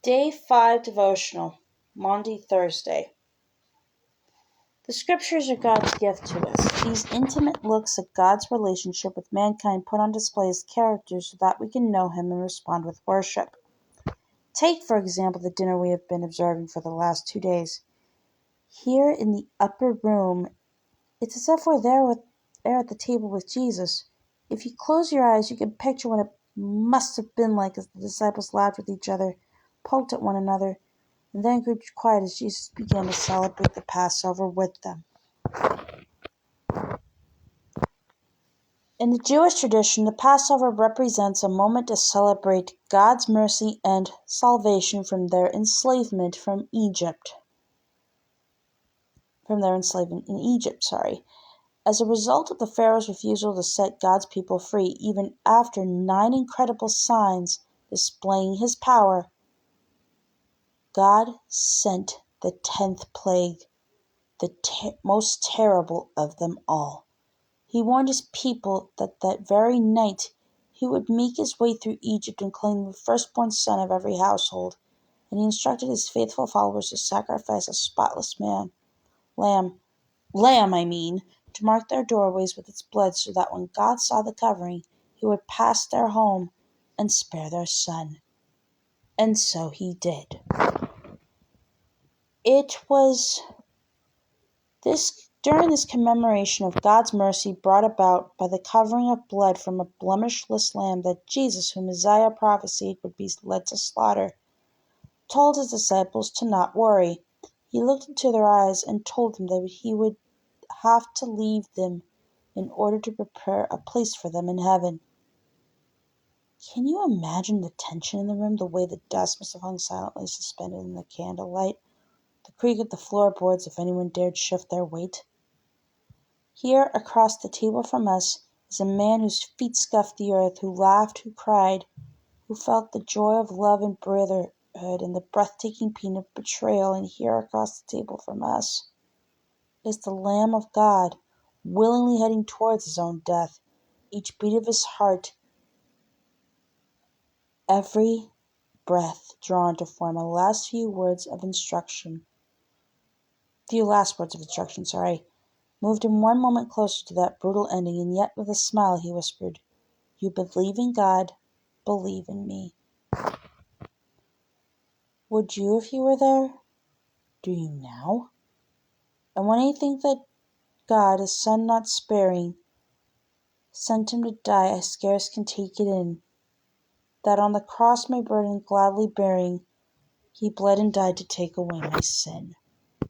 Day 5 Devotional, Maundy, Thursday. The Scriptures are God's gift to us. These intimate looks at God's relationship with mankind put on display His character so that we can know Him and respond with worship. Take, for example, the dinner we have been observing for the last 2 days. Here in the upper room, it's as if we're there at the table with Jesus. If you close your eyes, you can picture what it must have been like as the disciples laughed with each other, poked at one another, and then grew quiet as Jesus began to celebrate the Passover with them. In the Jewish tradition, the Passover represents a moment to celebrate God's mercy and salvation from their enslavement in Egypt. As a result of the Pharaoh's refusal to set God's people free, even after 9 incredible signs displaying His power, God sent the 10th plague, the most terrible of them all. He warned His people that very night He would make His way through Egypt and claim the firstborn son of every household, and He instructed His faithful followers to sacrifice a spotless lamb, to mark their doorways with its blood, so that when God saw the covering, He would pass their home and spare their son. And so He did. It was during this commemoration of God's mercy brought about by the covering of blood from a blemishless lamb that Jesus, whom Isaiah prophesied would be led to slaughter, told His disciples to not worry. He looked into their eyes and told them that He would have to leave them in order to prepare a place for them in heaven. Can you imagine the tension in the room, the way the dust must have hung silently suspended in the candlelight, the creak of the floorboards if anyone dared shift their weight? Here, across the table from us, is a man whose feet scuffed the earth, who laughed, who cried, who felt the joy of love and brotherhood and the breathtaking pain of betrayal. And here, across the table from us, is the Lamb of God, willingly heading towards His own death, each beat of His heart, every breath drawn to form a few last words of instruction, moved Him one moment closer to that brutal ending, and yet with a smile He whispered, "You believe in God, believe in me." Would you if you were there? Do you now? And when I think that God, His Son not sparing, sent Him to die, I scarce can take it in, that on the cross my burden gladly bearing, He bled and died to take away my sin.